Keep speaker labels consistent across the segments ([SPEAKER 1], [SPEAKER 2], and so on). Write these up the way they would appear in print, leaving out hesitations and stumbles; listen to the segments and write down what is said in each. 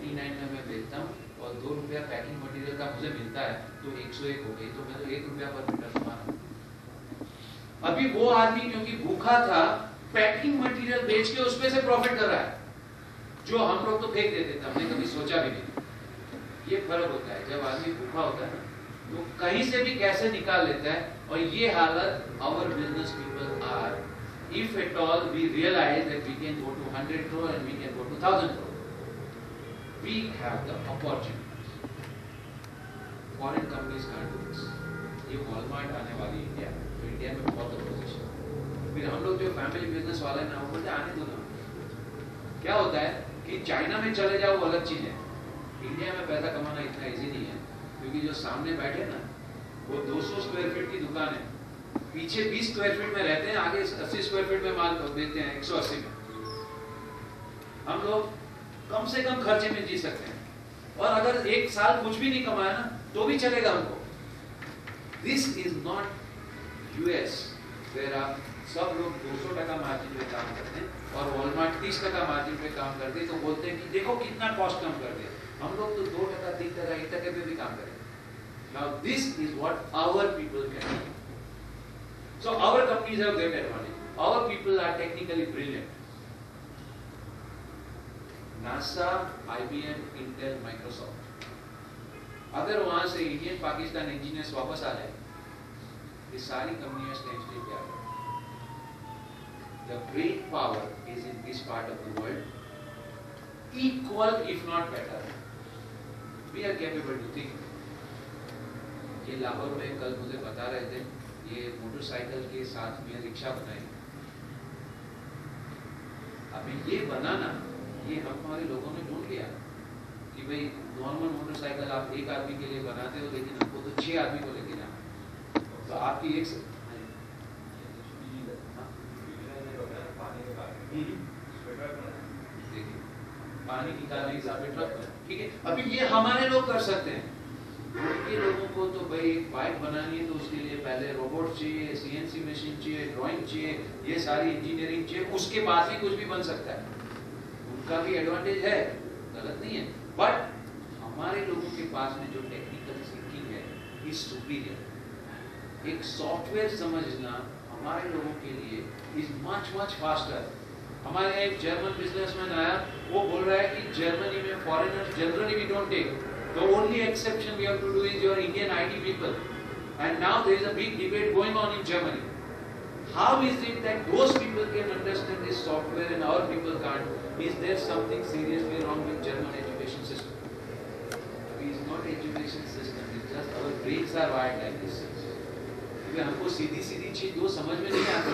[SPEAKER 1] 99 में मैं बेचता हूँ और 2 रुपया पैकिंग मटेरियल का मुझे मिलता है तो 101 हो गई, तो मैं तो 1 रुपया पर मीटर कमा रहा हूँ। अभी वो आदमी क्योंकि भूखा था पैकिंग मटेरियल बेच के उसमें से प्रॉफिट कर रहा है, जो हम लोग तो फेंक देते थे, हमने कभी सोचा भी नहीं। ये फर्क होता है, जब आदमी भूखा होता है ना तो कहीं से भी कैसे निकाल लेता है। और ये हालत our business people are, if at all we realize that we can go to 100 crore and we can go to 1000 crore, we have the opportunity. Foreign companies can't do this. ये वॉलमार्ट आने वाली India, तो India में बहुत opposition. फिर हम लोग जो फैमिली बिजनेस वाले ना वो बोलते आने दो ना। क्या होता है कि चाइना में चले जाओ वो अलग चीज है, इंडिया में पैसा कमाना इतना इजी नहीं है, क्योंकि जो सामने बैठे ना वो 200 स्क्वायर फीट की दुकान है, पीछे 20 स्क्वायर फीट में रहते हैं, आगे 80 स्क्वायर फीट में माल देते हैं 180 में। हम लोग कम से कम खर्चे में जी सकते हैं, और अगर एक साल कुछ भी नहीं कमाया ना तो भी चलेगा हमको। This is not US where आप सब लोग 200% मार्जिन पे काम करते हैं और वॉलमार्ट 30% मार्जिन पे काम करते हैं, तो बोलते हैं कि देखो कितना कॉस्ट कम कर दिया। हम लोग तो 2%, 3%, 1% पे भी काम करेंगे। Now this is what our people can do. So our companies have great advantage. Our people are technically brilliant. NASA, IBM, Intel, Microsoft. अगर वहां से इंडियन पाकिस्तान इंजीनियर्स वापस आ जाए, ये सारी कंपनियां स्टैंड स्टिल पे आ जाए। The great power is in this part of the world, equal if not better. We are capable to think. ये लाहौर में कल मुझे बता रहे थे, ये मोटरसाइकिल के साथ में रिक्शा बनाई। अभी ये बनाना, ये हमारे लोगों ने ढूंढ लिया कि भाई नॉर्मल मोटरसाइकिल आप एक आदमी के लिए बनाते हो, लेकिन आपको तो 6 आदमी को लेके जाना। तो आपकी एक पानी निकालने के ट्रक, ठीक है। अभी ये हमारे लोग कर सकते हैं। उनके लोगों को तो भाई बाइक बनानी है तो उसके लिए पहले रोबोट चाहिए, सीएनसी मशीन चाहिए, ड्राइंग चाहिए, ये सारी इंजीनियरिंग चाहिए, उसके बाद ही कुछ भी बन सकता है। उनका भी एडवांटेज है, गलत नहीं है, बट हमारे लोगों के पास में जो टेक्निकल थिंकिंग है इज सुपीरियर। एक सॉफ्टवेयर समझना हमारे लोगों के लिए इज मच मच फास्टर। हमारे यहाँ एक जर्मन बिजनेसमैन आया, वो बोल रहा है कि जर्मनी में foreigners generally we don't take, the only exception we have to do is your Indian IT people, and now there is a big debate going on in Germany. How is it that those people can understand this software and our people can't? Is there something seriously wrong with German education system? It is not education system, it's just our brains are wired like this. क्योंकि हमको सीधी सीधी चीज वो समझ में नहीं आती,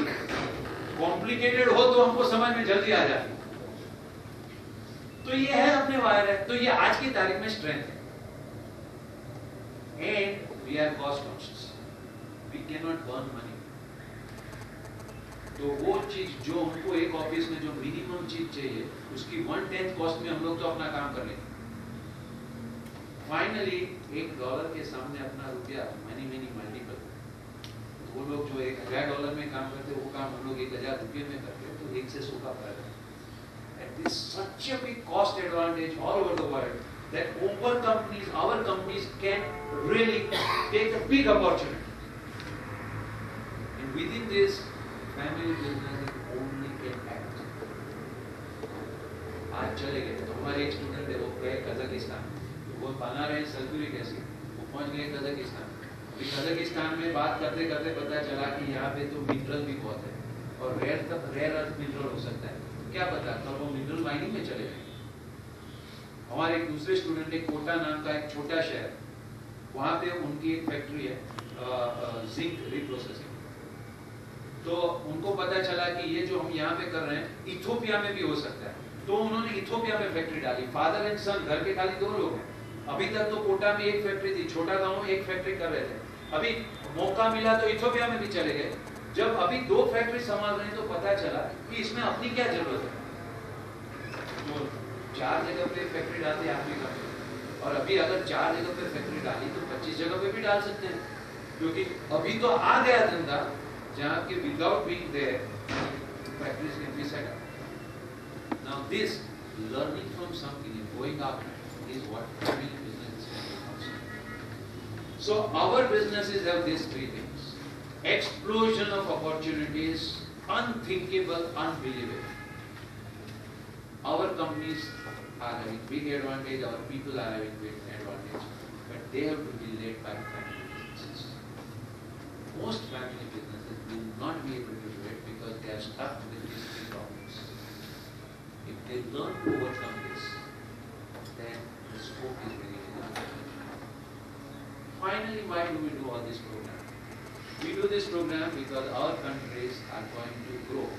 [SPEAKER 1] complicated हो तो हमको समझ में जल्दी आ जाती। तो ये है अपने वायर है, तो ये आज की तारीख में स्ट्रेंथ है। And we are cost conscious. We cannot burn money. तो वो चीज जो हमको एक ऑफिस में जो मिनिमम चीज चाहिए उसकी 1/10 कॉस्ट में हम लोग तो अपना काम कर लेंगे। फाइनली $1 के सामने अपना रुपया मनी मल्टीपल। वो लोग जो $1000 में काम करते वो काम हम लोग $1000 में करते, तो 1 से 100 का फर्क है। And this such a big cost advantage all over the world that our companies can really take a big opportunity. And within this, family business only can act. आज चले गए तो हमारे एक स्टूडेंट है, वो गए कजाकिस्तान, वो बना रहे सल्फ्यूरिक एसिड, वो पहुंच गए कजाकिस्तान। अभी कजाकिस्तान में बात करते करते पता चला कि यहाँ पे तो मिनरल भी बहुत है और रेयर अर्थ मिनरल हो सकता है। क्या पता कल वो मिनरल माइनिंग में चले गए। हमारे एक दूसरे स्टूडेंट ने कोटा नाम का एक छोटा शहर, वहां पे उनकी एक फैक्ट्री है जिंक रिप्रोसेसिंग। तो उनको पता चला कि ये जो हम यहाँ पे कर रहे हैं इथियोपिया में भी हो सकता है, तो उन्होंने इथियोपिया में फैक्ट्री डाली। फादर एंड सन, घर के खाली 2 लोग हैं। अभी तक तो कोटा में एक फैक्ट्री थी, छोटा गाँव में एक फैक्ट्री कर रहे थे, अभी मौका मिला तो इथियोपिया में भी चले गए। जब अभी 2 फैक्ट्री संभाल रहे हैं तो पता चला कि इसमें अपनी क्या जरूरत है। तो 4 जगह पे फैक्ट्री डालते आदमी का, और अभी अगर 4 जगह पे फैक्ट्री डाली तो 25 जगह पे भी डाल सकते हैं, क्योंकि अभी तो आ गया धंधा जहाँ के without being there factories can be set up. Now this learning from something, going out is what family businesses can do also. So our businesses have these three things. Explosion of opportunities, unthinkable, unbelievable. Our companies are having big advantage, our people are having big advantage, but they have to be led by family businesses. Most family businesses will not be able to do it because they are stuck with these three problems. If they learn to overcome this, then the scope is very large. Finally, why do we do all this program? We do this program because our countries are going to grow,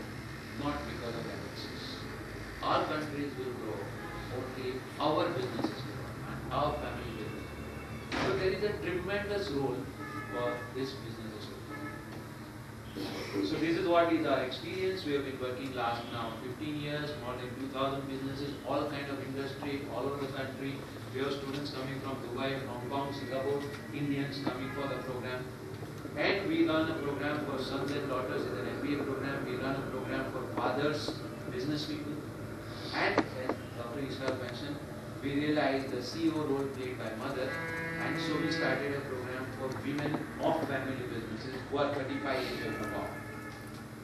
[SPEAKER 1] not because of MNCs. Our countries will grow only our businesses grow and our family business. So there is a tremendous role for this businesses. So this is what is our experience. We have been working last now 15 years, more than 2,000 businesses, all kind of industry, all over the country. We have students coming from Dubai, Hong Kong, Singapore, Indians coming for the program. And we run a program for sons and daughters as an MBA program. We run a program for fathers, business people. And as Dr. Ishaq mentioned, we realized the CEO role played by mother, and so we started a program for women of family businesses who are 35 years and above.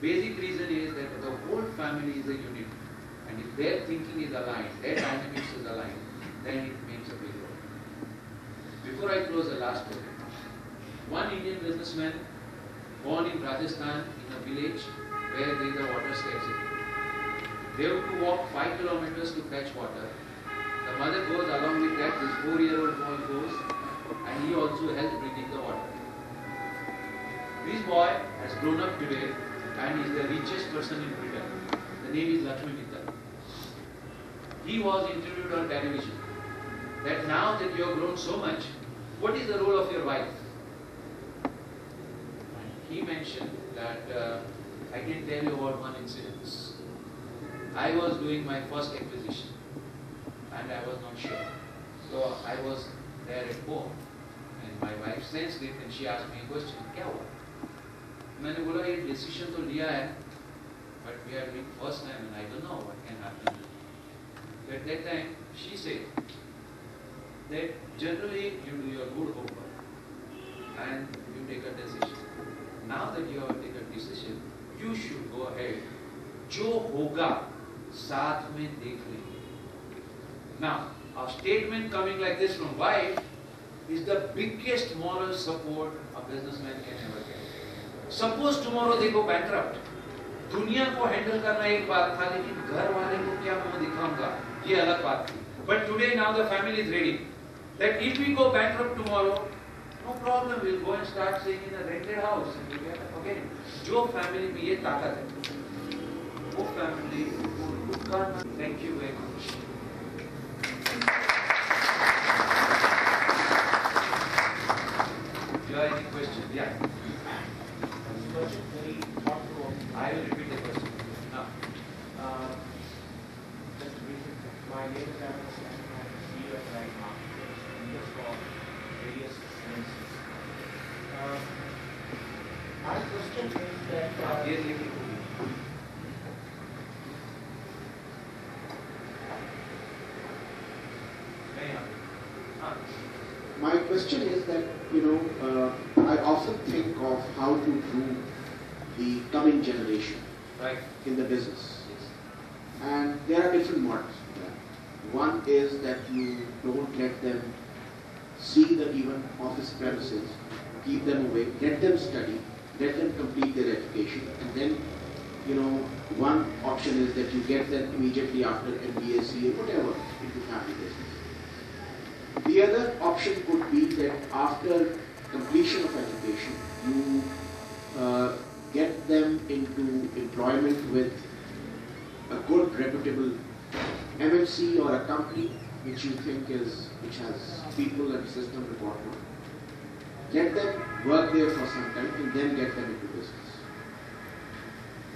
[SPEAKER 1] Basic reason is that the whole family is a unit, and if their thinking is aligned, their dynamics is aligned, then it makes a big role. Before I close the last program, one Indian businessman born in Rajasthan in a village where there is a water scarcity. They have to walk 5 kilometers to fetch water. The mother goes along with that, this 4-year-old boy goes, and he also helps bringing the water. This boy has grown up today and is the richest person in Britain. The name is Lakshmi Mittal. He was interviewed on television that now that you have grown so much, what is the role of your wife? He mentioned that I can tell you about one incident. I was doing my first acquisition and I was not sure. So I was there at home and my wife sensed it and she asked me a question, क्या हुआ? मैंने बोला ये decision तो लिया है, but we are doing first time and I don't know what can happen. So at that time she said that generally you do your good homework and you take a decision. Now that you have taken a decision, you should go ahead. जो होगा साथ में देख लेंगे. Now, a statement coming like this from wife is the biggest moral support a businessman can ever get. Suppose tomorrow they go bankrupt. दुनिया को handle करना एक बात था, लेकिन घर वाले को क्या मुंह दिखाऊंगा ये अलग बात थी. But today now the family is ready. That if we go bankrupt tomorrow, no problem, we'll go and start staying in a rented house. Okay? जो family में ये ताकत है, वो family को करना. Thank you very much. Do you have any question? Yeah.
[SPEAKER 2] Question very thought-provoking.
[SPEAKER 1] I will repeat the question. Now,
[SPEAKER 2] just to brief it, my name is Amos and I'm CEO of Right Marketers, leaders for various MNCs. My question is that
[SPEAKER 1] ये लिखी होगी. नहीं आती. हाँ.
[SPEAKER 3] My question is that, I often think of how to groom the coming generation
[SPEAKER 1] Right.
[SPEAKER 3] in the business.
[SPEAKER 1] Yes.
[SPEAKER 3] And there are different models for that. One is that you don't let them see the even office premises, keep them away, let them study, let them complete their education, and then, one option is that you get them immediately after MBA, CA, whatever, into family business. The other option could be that after completion of education, you get them into employment with a good, reputable MNC or a company which you think which has people and system and whatnot. Let them work there for some time and then get them into business.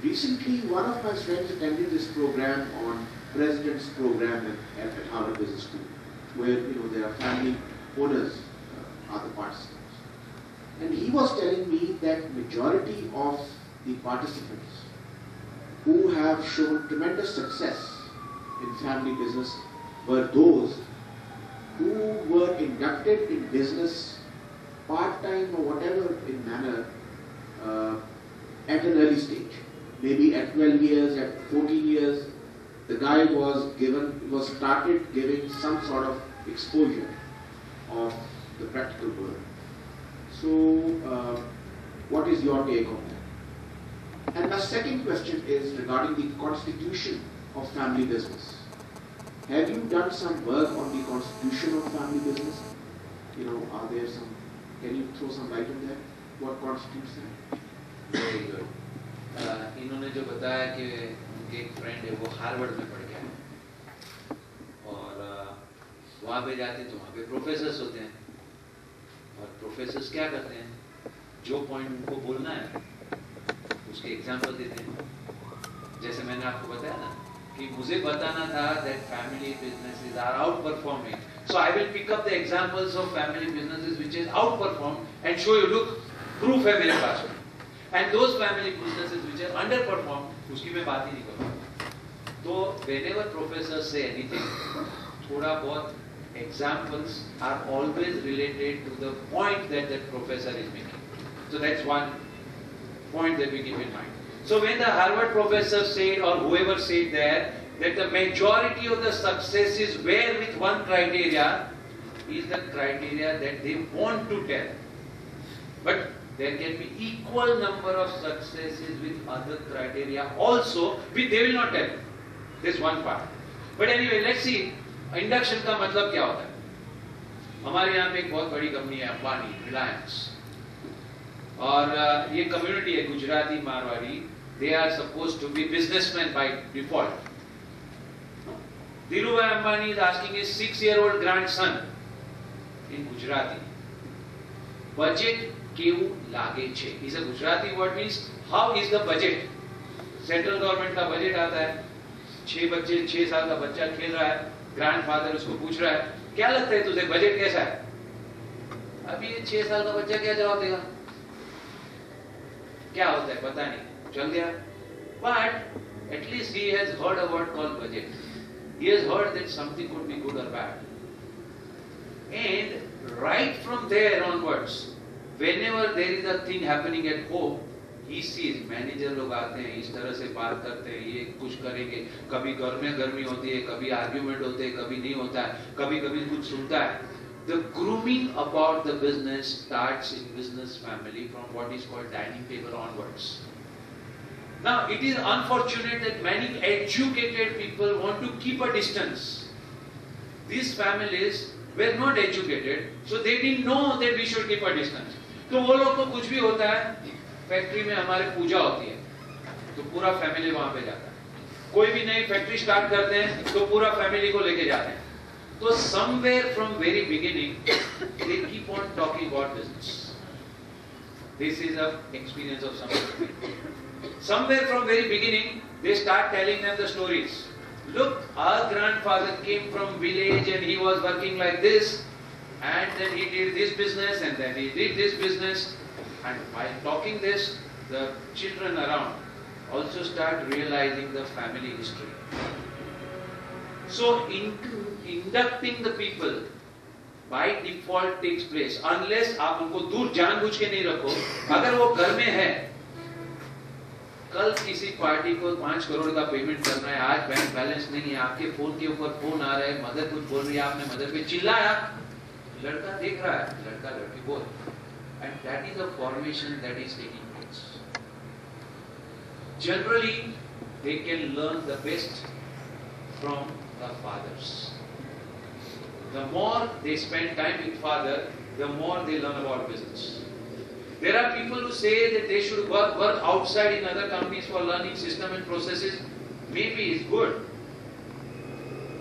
[SPEAKER 3] Recently, one of my friends attended this program on President's program at Harvard Business School, where there are family owners are the participants. And he was telling me that majority of the participants who have shown tremendous success in family business were those who were inducted in business part-time or whatever in manner at an early stage. Maybe at 12 years, at 14 years, the guy was started giving some sort of exposure of the practical world. So, what is your take on that? And my second question is regarding the constitution of family business. Have you done some work on the constitution of family business? You know, are there some, can you throw some light on that? What constitutes that?
[SPEAKER 1] Very good. इन्होंने जो बताया कि उनके एक friend है वो Harvard में पढ़ गया है और वहाँ पे जाते हैं तो वहाँ पे प्रोफेसर्स होते हैं और प्रोफेसर्स क्या करते हैं, जो पॉइंट उनको बोलना है उसके एग्जाम्पल देते हैं. जैसे मैंने आपको बताया ना कि मुझे बताना था that family businesses are outperforming, so I will pick up the examples of family businesses which is outperformed and show you, look, proof है मेरे पास में. And those family businesses which are underperformed, उसकी मैं बात ही नहीं करूँगा. तो whenever professors say anything, थोड़ा बहुत examples are always related to the point that that professor is making. So that's one point that we keep in mind. So when the Harvard professor said, or whoever said there, that the majority of the successes were with one criteria, is the criteria that they want to tell. But there can be equal number of successes with other criteria also, which they will not tell. This one part. But anyway, let's see, induction का मतलब क्या होता है. हमारे यहाँ पे एक बहुत बड़ी कंपनी है अंबानी, रिलायंस, और ये कम्युनिटी है Gujarati Marwari. They are supposed to be businessmen by default. Dhirubhai Ambani is asking his 6-year-old grandson in Gujarati, budget केवु लागे छे. Is a Gujarati word, means how is the budget? Central government का budget आता है, 6 साल का बच्चा खेल रहा है, ग्रैंडफादर उसको पूछ रहा है क्या लगता है तुझे बजट कैसा है. अभी ये 6 साल का बच्चा क्या जवाब देगा, क्या होता है पता नहीं, चल गया. But at least he has heard a word called budget. He has heard that something could be good or bad. And right from there onwards, whenever there is a thing happening at home, he sees manager लोग आते हैं, इस तरह से बात करते हैं, ये कुछ करेंगे, कभी घर में गर्मी होती है, कभी आर्ग्यूमेंट होते हैं, कभी नहीं होता है, कभी कभी कुछ सुनता है. The grooming about the business starts in business family from what is called dining table onwards. Now it is unfortunate that many educated people want to keep a distance. These families were not educated, so they didn't know that we should keep a distance. तो वो लोग को कुछ भी होता है, factory में हमारे पूजा होती है तो पूरा फैमिली वहां पे जाता है, कोई भी नई फैक्ट्री स्टार्ट करते हैं तो पूरा फैमिली को लेके जाते हैं. तो somewhere from very beginning they keep on talking about business. This is a experience of some. Somewhere from very beginning they start telling them the stories. Look, our grandfather came from village and he was working like this, and then he did this business, and then he did this business. And while talking this, the children around also start realizing the family history. So inducting the people by default takes place, unless आप उनको दूर जानबूझ के नहीं रखो. अगर वो घर में है, कल किसी पार्टी को 5 करोड़ का पेमेंट करना है, आज बैंक बैलेंस नहीं है, आपके फोन के ऊपर फोन आ रहा है, मदर कुछ बोल रही है, आपने मदर पे चिल्लाया, लड़का देख रहा है, लड़का लड़की बोल. And that is a formation that is taking place. Generally, they can learn the best from the fathers. The more they spend time with father, the more they learn about business. There are people who say that they should work outside in other companies for learning system and processes. Maybe it's good.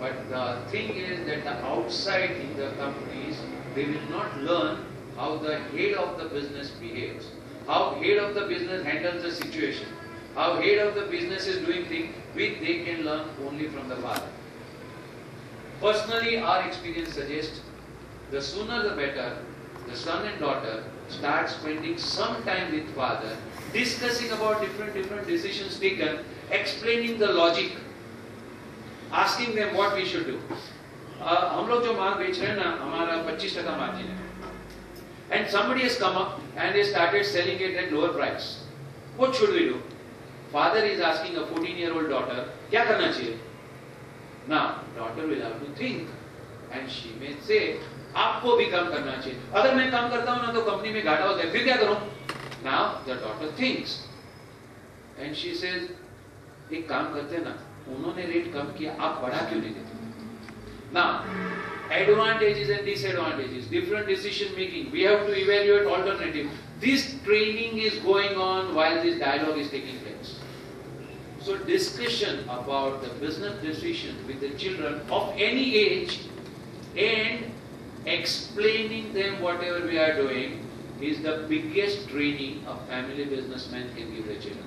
[SPEAKER 1] But the thing is that the outside in the companies, they will not learn how the head of the business behaves, how head of the business handles the situation, how head of the business is doing things, which they can learn only from the father. Personally, our experience suggests the sooner the better, the son and daughter start spending some time with father, discussing about different decisions taken, explaining the logic, asking them what we should do. हम लोग जो माल बेच रहे हैं ना, हमारा 25% margin है, and somebody has come up and they started selling it at lower price. What should we do? Father is asking a 14-year-old daughter, क्या करना चाहिए? Now, daughter will have to think, and she may say, आपको भी कम करना चाहिए. अगर मैं कम करता हूँ ना तो कंपनी में घाटा होता है, फिर क्या करूँ? Now the daughter thinks, and she says, एक काम करते हैं ना, उन्होंने रेट कम किया, आप बढ़ा क्यों नहीं देते? Now, advantages and disadvantages, different decision making. We have to evaluate alternative. This training is going on while this dialogue is taking place. So discussion about the business decision with the children of any age and explaining them whatever we are doing is the biggest training a family businessman can give the children.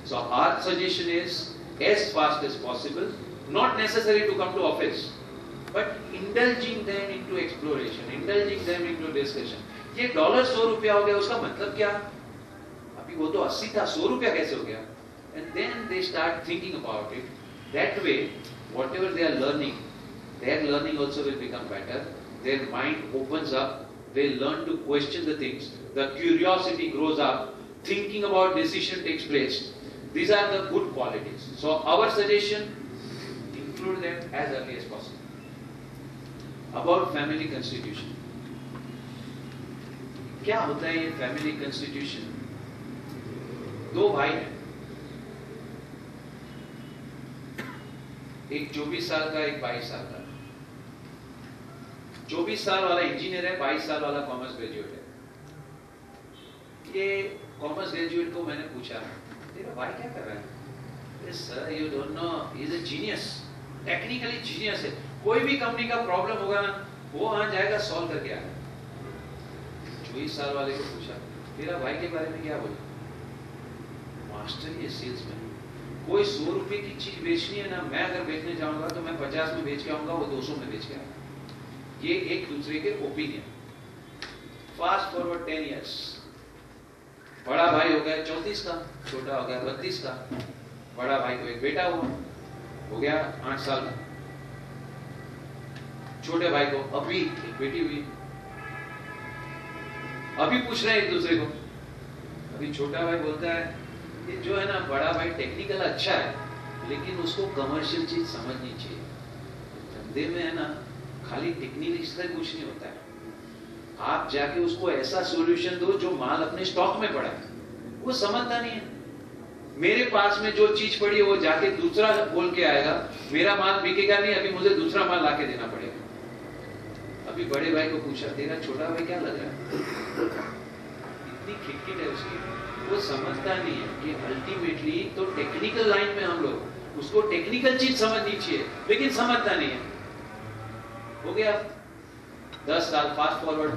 [SPEAKER 1] So our suggestion is as fast as possible, not necessary to come to office, but indulging them into exploration, indulging them into discussion. ये $100 हो गया, उसका मतलब क्या? अभी वो तो 80 था, $100 कैसे हो गया? And then they start thinking about it. That way, whatever they are learning, their learning also will become better. Their mind opens up. They learn to question the things. The curiosity grows up. Thinking about decision takes place. These are the good qualities. So our suggestion, include them as early as possible. About family constitution. क्या होता है ये family constitution? दो भाई हैं, एक 24 साल का, एक 22 साल का। 24 साल वाला इंजीनियर है, 22 साल वाला कॉमर्स ग्रेजुएट है। ये कॉमर्स ग्रेजुएट को मैंने पूछा, तेरा भाई क्या कर रहा है? Sir you don't know, he is a genius, technically genius है। कोई भी कंपनी का प्रॉब्लम होगा ना, वो वहां जाएगा, सॉल्व करके आएगा। 24 साल वाले को पूछा, तेरा भाई के बारे में क्या बोला? मास्टर ये सेल्समैन। कोई 100 रुपए की चीज बेचनी है ना, मैं अगर बेचने जाऊंगा तो मैं 50 में बेच के आऊंगा, वो 200 में बेच के आएगा। ये एक दूसरे के ओपिनियन। फास्ट फॉरवर्ड 10 इयर्स, बड़ा भाई हो गया 34 का, छोटा हो गया 32 का। बड़ा भाई को एक बेटा हुआ, हो गया 8 साल का। छोटे भाई को अभी एक बेटी हुई। अभी पूछ रहे हैं एक दूसरे को। अभी छोटा भाई बोलता है, ये जो है ना, बड़ा भाई टेक्निकल अच्छा है, लेकिन उसको कमर्शियल चीज समझनी चाहिए। धंधे में है ना, खाली टेक्निकल से कुछ नहीं होता है। आप जाके उसको ऐसा सॉल्यूशन दो जो माल अपने स्टॉक में पड़ा है, वो समझता नहीं है। मेरे पास में जो चीज पड़ी है वो जाके दूसरा बोल के आएगा, मेरा माल बिकेगा नहीं, अभी मुझे दूसरा माल लाके देना पड़ेगा। अभी बड़े भाई को पूछा, तेरा छोटा भाई क्या लग रहा है? इतनी खिटखिट है उसकी, वो समझता नहीं है कि अल्टीमेटली तो टेक्निकल लाइन में हम लोग, उसको टेक्निकल चीज समझनी चाहिए, लेकिन समझता नहीं है। हो गया 10 साल फास्ट फॉरवर्ड,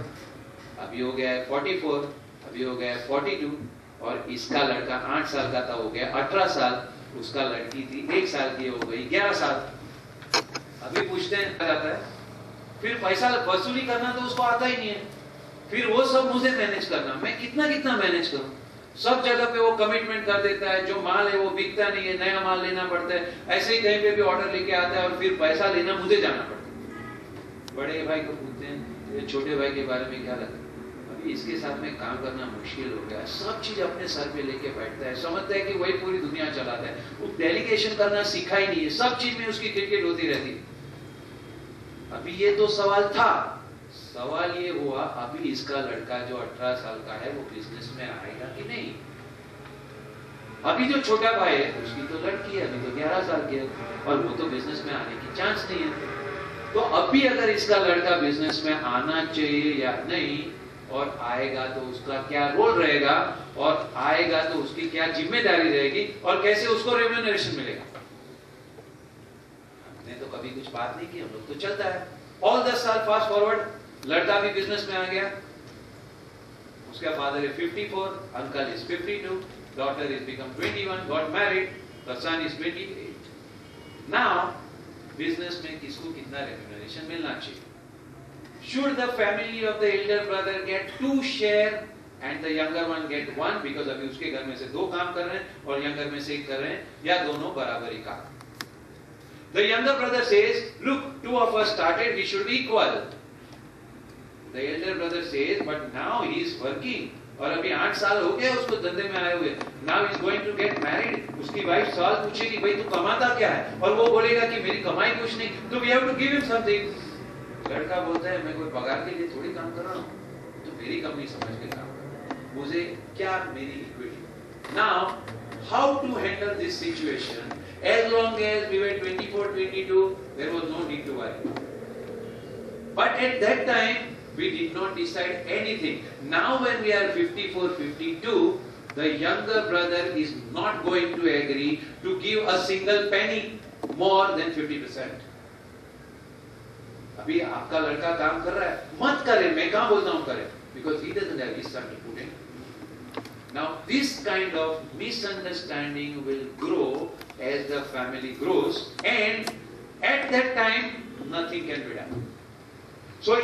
[SPEAKER 1] अभी हो गया है 44, अभी हो गया है 42, और इसका लड़का 8 साल का था, हो गया 18 साल। उसका लड़की थी 1 साल की, हो गई 11 साल। अभी पूछते हैं जाता है, फिर पैसा वसूली करना तो उसको आता ही नहीं है। फिर वो सब मुझे मैनेज करना, मैं कितना कितना मैनेज करूं? सब जगह पे वो कमिटमेंट कर देता है, जो माल है वो बिकता नहीं है, नया माल लेना पड़ता है। ऐसे ही कहीं पे भी ऑर्डर लेके आता है और फिर पैसा लेना मुझे जाना पड़ता है। बड़े भाई को पूछते हैं, छोटे भाई के बारे में क्या लगता है? अभी इसके साथ में काम करना मुश्किल हो गया, सब चीज अपने सर पे लेके बैठता है, समझता है कि वही पूरी दुनिया चलाता है। वो डेलीगेशन करना सीखा ही नहीं है, सब चीज में उसकी क्रिकेट होती रहती है। अभी ये तो सवाल था, सवाल ये हुआ, अभी इसका लड़का जो 18 साल का है वो बिजनेस में आएगा कि नहीं? अभी जो छोटा भाई है उसकी तो लड़की है, अभी तो 11 साल की है, और वो तो बिजनेस में आने की चांस नहीं है। तो अभी अगर इसका लड़का बिजनेस में आना चाहिए या नहीं, और आएगा तो उसका क्या रोल रहेगा, और आएगा तो उसकी क्या जिम्मेदारी रहेगी, और कैसे उसको रेम्यूनरेशन मिलेगा? हमने तो कभी कुछ बात नहीं की, हम लोग तो चलता है। और 10 साल फास्ट फॉरवर्ड, लड़का भी बिजनेस में आ गया, उसका फादर है 54, uncle is 52, daughter is become 21, got married, the son is 28। Now business में किसको कितना रेम्यूनरेशन मिलना चाहिए? Should the family of the elder brother get 2 share and the younger one get 1, because अभी उसके घर में से 2 काम कर रहे हैं और यंगर में से 1 कर रहे हैं, या दोनों बराबरी का? The younger brother says, look, two of us started, we should be equal. The elder brother says, but now he is working. और अभी 8 साल हो गए उसको धंधे में आए हुए. Now he is going to get married. उसकी वाइफ सवाल पूछेगी, भाई तू कमाता क्या है? और वो बोलेगा कि मेरी कमाई कुछ नहीं. तो we have to give him something. लड़का बोलता है, मैं कोई पगार के लिए थोड़ी काम कर रहा हूँ, तो मेरी कंपनी समझ के काम कर रहा हूँ. मुझे क्या मेरी equity. Now, how to handle this situation? As long as we were 24, 22, there was no need to worry. But at that time, we did not decide anything. Now when we are 54, 52, the younger brother is not going to agree to give a single penny more than 50%. अभी आपका लड़का काम कर रहा है, मत करे, मैं कहाँ बोलता हूँ करे, because he doesn't have his son to put in. Now this kind of misunderstanding will grow as the family grows, and at that time nothing can be done. So